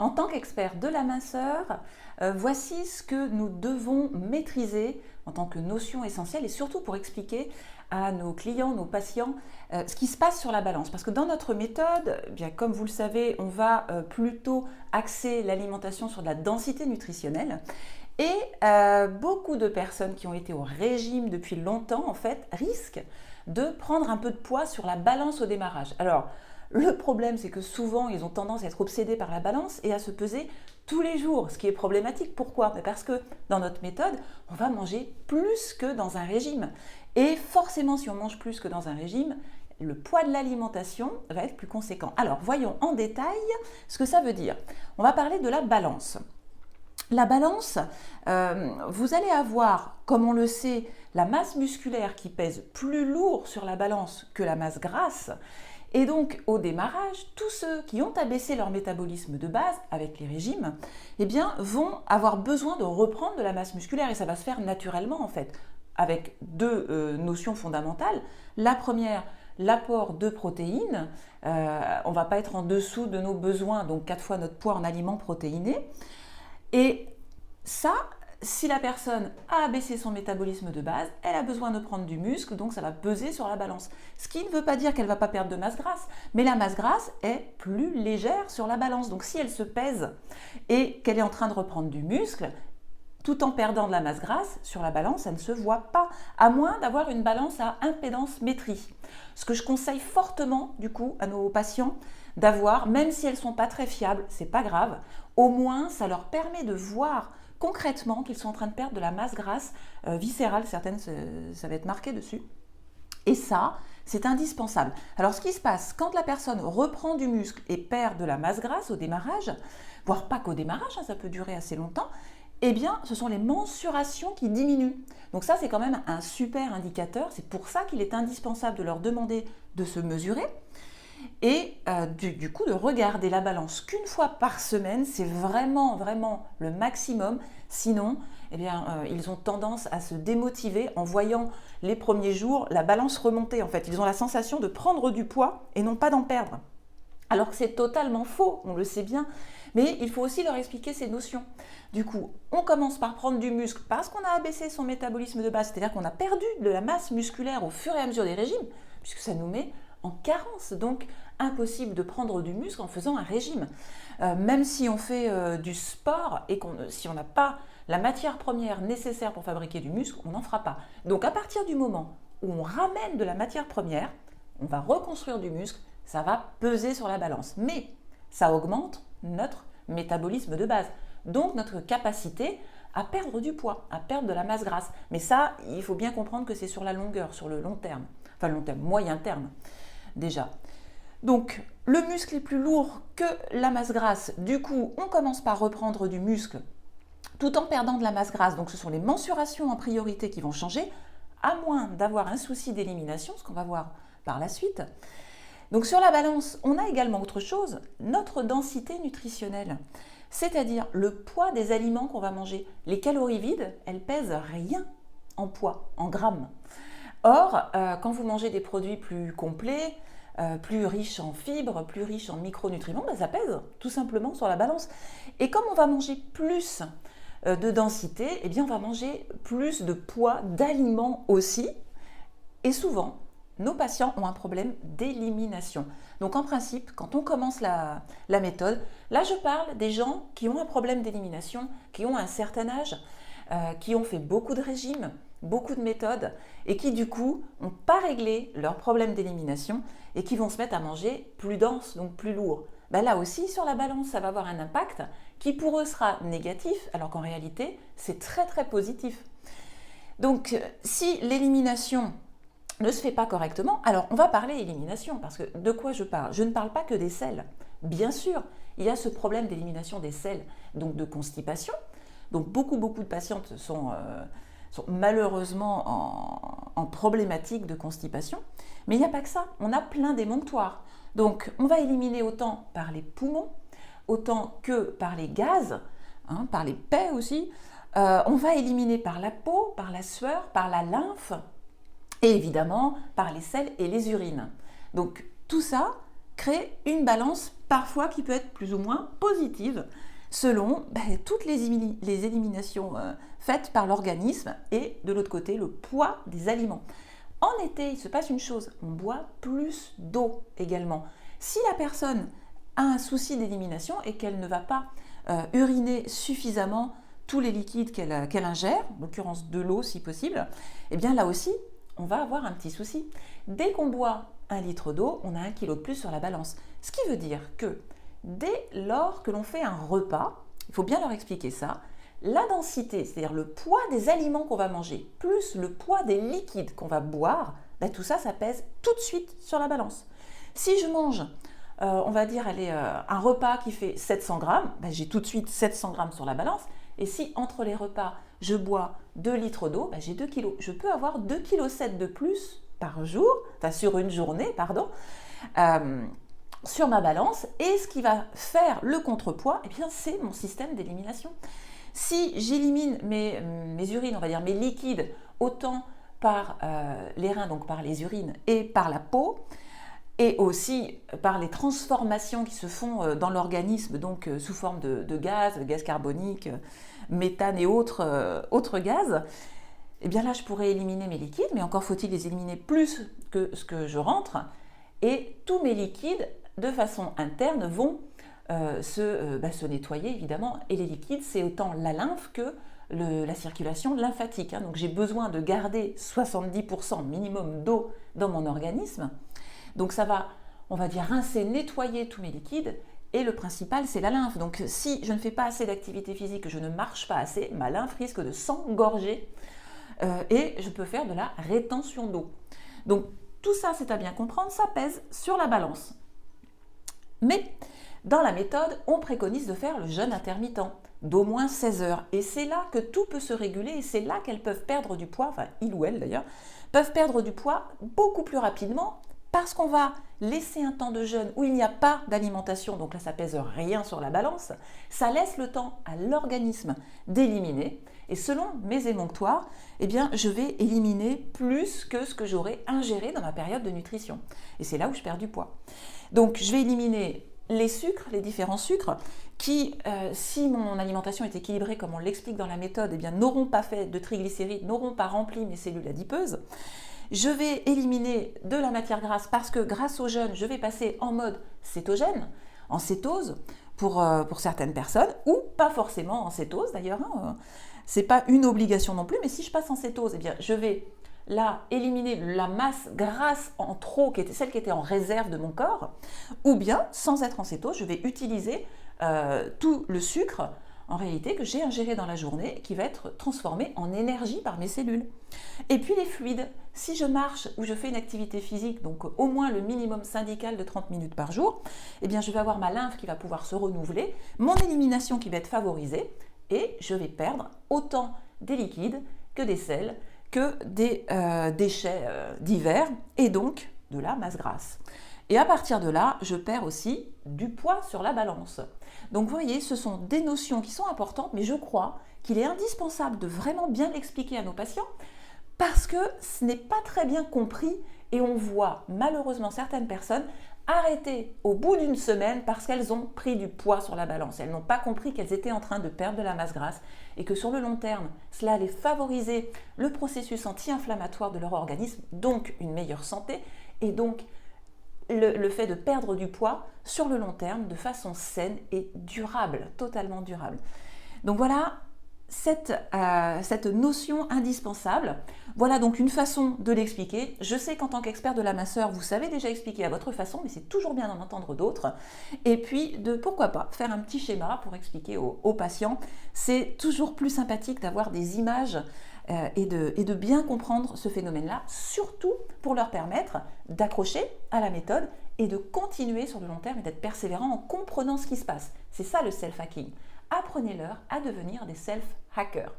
En tant qu'expert de la minceur, voici ce que nous devons maîtriser en tant que notion essentielle et surtout pour expliquer à nos clients, nos patients, ce qui se passe sur la balance. Parce que dans notre méthode, eh bien, comme vous le savez, on va plutôt axer l'alimentation sur de la densité nutritionnelle. Et beaucoup de personnes qui ont été au régime depuis longtemps, en fait, risquent de prendre un peu de poids sur la balance au démarrage. Alors, le problème, c'est que souvent, ils ont tendance à être obsédés par la balance et à se peser tous les jours, ce qui est problématique. Pourquoi? Parce que dans notre méthode, on va manger plus que dans un régime. Et forcément, si on mange plus que dans un régime, le poids de l'alimentation va être plus conséquent. Alors, voyons en détail ce que ça veut dire. On va parler de la balance. La balance, vous allez avoir, comme on le sait, la masse musculaire qui pèse plus lourd sur la balance que la masse grasse. Et donc, au démarrage, tous ceux qui ont abaissé leur métabolisme de base avec les régimes, eh bien, vont avoir besoin de reprendre de la masse musculaire et ça va se faire naturellement en fait, avec deux notions fondamentales. La première, l'apport de protéines. On ne va pas être en dessous de nos besoins, donc 4 fois notre poids en aliments protéinés. Et ça, si la personne a abaissé son métabolisme de base, elle a besoin de prendre du muscle, donc ça va peser sur la balance. Ce qui ne veut pas dire qu'elle ne va pas perdre de masse grasse, mais la masse grasse est plus légère sur la balance. Donc si elle se pèse et qu'elle est en train de reprendre du muscle, tout en perdant de la masse grasse, sur la balance, ça ne se voit pas, à moins d'avoir une balance à impédance métrie. Ce que je conseille fortement, du coup, à nos patients d'avoir, même si elles ne sont pas très fiables, c'est pas grave, au moins ça leur permet de voir concrètement qu'ils sont en train de perdre de la masse grasse viscérale, certaines, ça va être marqué dessus. Et ça, c'est indispensable. Alors, ce qui se passe, quand la personne reprend du muscle et perd de la masse grasse au démarrage, voire pas qu'au démarrage, ça peut durer assez longtemps, eh bien, ce sont les mensurations qui diminuent. Donc ça, c'est quand même un super indicateur. C'est pour ça qu'il est indispensable de leur demander de se mesurer et du coup de regarder la balance qu'une fois par semaine. C'est vraiment, vraiment le maximum. Sinon, eh bien, ils ont tendance à se démotiver en voyant les premiers jours la balance remonter. En fait, ils ont la sensation de prendre du poids et non pas d'en perdre. Alors que c'est totalement faux, on le sait bien. Mais il faut aussi leur expliquer ces notions. Du coup, on commence par prendre du muscle parce qu'on a abaissé son métabolisme de base, c'est-à-dire qu'on a perdu de la masse musculaire au fur et à mesure des régimes, puisque ça nous met en carence. Donc, impossible de prendre du muscle en faisant un régime. Même si on fait du sport et si on n'a pas la matière première nécessaire pour fabriquer du muscle, on n'en fera pas. Donc, à partir du moment où on ramène de la matière première, on va reconstruire du muscle, ça va peser sur la balance. Mais ça augmente notre métabolisme de base, donc notre capacité à perdre du poids, à perdre de la masse grasse. Mais ça, il faut bien comprendre que c'est sur la longueur, sur le long terme, enfin long terme, moyen terme déjà. Donc le muscle est plus lourd que la masse grasse, du coup on commence par reprendre du muscle tout en perdant de la masse grasse, donc ce sont les mensurations en priorité qui vont changer, à moins d'avoir un souci d'élimination, ce qu'on va voir par la suite. Donc sur la balance, on a également autre chose, notre densité nutritionnelle, c'est-à-dire le poids des aliments qu'on va manger. Les calories vides, elles pèsent rien en poids, en grammes. Or, quand vous mangez des produits plus complets, plus riches en fibres, plus riches en micronutriments, ça pèse tout simplement sur la balance. Et comme on va manger plus de densité, eh bien on va manger plus de poids d'aliments aussi, et souvent, nos patients ont un problème d'élimination. Donc en principe, quand on commence la méthode, là je parle des gens qui ont un problème d'élimination, qui ont un certain âge, qui ont fait beaucoup de régimes, beaucoup de méthodes, et qui du coup n'ont pas réglé leur problème d'élimination et qui vont se mettre à manger plus dense, donc plus lourd. Ben là aussi, sur la balance, ça va avoir un impact qui pour eux sera négatif, alors qu'en réalité, c'est très très positif. Donc si l'élimination ne se fait pas correctement, alors on va parler élimination, parce que de quoi je parle? Je ne parle pas que des selles. Bien sûr, il y a ce problème d'élimination des selles, donc de constipation. Donc beaucoup de patientes sont malheureusement en problématique de constipation. Mais il n'y a pas que ça, on a plein d'émonctoires. Donc on va éliminer autant par les poumons, autant que par les gaz, par les paies aussi. On va éliminer par la peau, par la sueur, par la lymphe, et évidemment par les selles et les urines. Donc tout ça, crée une balance parfois qui peut être plus ou moins positive selon toutes les éliminations faites par l'organisme et de l'autre côté le poids des aliments. En été, il se passe une chose, on boit plus d'eau également. Si la personne a un souci d'élimination et qu'elle ne va pas uriner suffisamment tous les liquides qu'elle ingère, en l'occurrence de l'eau si possible, eh bien là aussi, on va avoir un petit souci. Dès qu'on boit 1 litre d'eau, on a 1 kg de plus sur la balance. Ce qui veut dire que dès lors que l'on fait un repas, il faut bien leur expliquer ça, la densité, c'est-à-dire le poids des aliments qu'on va manger, plus le poids des liquides qu'on va boire, tout ça, ça pèse tout de suite sur la balance. Si je mange, on va dire, un repas qui fait 700 grammes, j'ai tout de suite 700 grammes sur la balance. Et si entre les repas, je bois 2 litres d'eau, j'ai 2 kg. Je peux avoir 2,7 kg de plus par jour, sur une journée, sur ma balance. Et ce qui va faire le contrepoids, c'est mon système d'élimination. Si j'élimine mes urines, on va dire mes liquides, autant par les reins, donc par les urines, et par la peau, et aussi par les transformations qui se font dans l'organisme, donc sous forme de gaz carbonique, méthane et autres gaz, eh bien là je pourrais éliminer mes liquides, mais encore faut-il les éliminer plus que ce que je rentre, et tous mes liquides, de façon interne, vont se nettoyer évidemment, et les liquides c'est autant la lymphe que la circulation lymphatique, donc j'ai besoin de garder 70% minimum d'eau dans mon organisme. Donc ça va, on va dire, rincer, nettoyer tous mes liquides, et le principal c'est la lymphe. Donc si je ne fais pas assez d'activité physique, je ne marche pas assez, ma lymphe risque de s'engorger et je peux faire de la rétention d'eau. Donc tout ça, c'est à bien comprendre, ça pèse sur la balance. Mais dans la méthode, on préconise de faire le jeûne intermittent d'au moins 16 heures. Et c'est là que tout peut se réguler, et c'est là qu'elles peuvent perdre du poids, enfin il ou elle d'ailleurs, peuvent perdre du poids beaucoup plus rapidement, parce qu'on va laisser un temps de jeûne où il n'y a pas d'alimentation, donc là ça pèse rien sur la balance, ça laisse le temps à l'organisme d'éliminer, et selon mes émonctoires, je vais éliminer plus que ce que j'aurais ingéré dans ma période de nutrition. Et c'est là où je perds du poids. Donc je vais éliminer les sucres, les différents sucres, qui, si mon alimentation est équilibrée comme on l'explique dans la méthode, n'auront pas fait de triglycérides, n'auront pas rempli mes cellules adipeuses. Je vais éliminer de la matière grasse parce que grâce au jeûne, je vais passer en mode cétogène, en cétose pour certaines personnes, ou pas forcément en cétose d'ailleurs. C'est pas une obligation non plus, mais si je passe en cétose, je vais là éliminer la masse grasse en trop, qui était celle qui était en réserve de mon corps, ou bien sans être en cétose, je vais utiliser tout le sucre en réalité que j'ai ingéré dans la journée, qui va être transformé en énergie par mes cellules. Et puis les fluides, si je marche ou je fais une activité physique, donc au moins le minimum syndical de 30 minutes par jour, je vais avoir ma lymphe qui va pouvoir se renouveler, mon élimination qui va être favorisée, et je vais perdre autant des liquides que des sels, que des déchets divers, et donc de la masse grasse. Et à partir de là, je perds aussi du poids sur la balance. Donc vous voyez, ce sont des notions qui sont importantes, mais je crois qu'il est indispensable de vraiment bien l'expliquer à nos patients, parce que ce n'est pas très bien compris, et on voit malheureusement certaines personnes arrêter au bout d'une semaine parce qu'elles ont pris du poids sur la balance. Elles n'ont pas compris qu'elles étaient en train de perdre de la masse grasse, et que sur le long terme, cela allait favoriser le processus anti-inflammatoire de leur organisme, donc une meilleure santé, et donc le fait de perdre du poids sur le long terme de façon saine et durable, totalement durable. Donc voilà cette notion indispensable. Voilà donc une façon de l'expliquer. Je sais qu'en tant qu'expert de la minceur, vous savez déjà expliquer à votre façon, mais c'est toujours bien d'en entendre d'autres. Et puis, pourquoi pas, faire un petit schéma pour expliquer aux patients. C'est toujours plus sympathique d'avoir des images et de bien comprendre ce phénomène-là, surtout pour leur permettre d'accrocher à la méthode et de continuer sur le long terme et d'être persévérant en comprenant ce qui se passe. C'est ça le self-hacking. Apprenez-leur à devenir des self-hackers.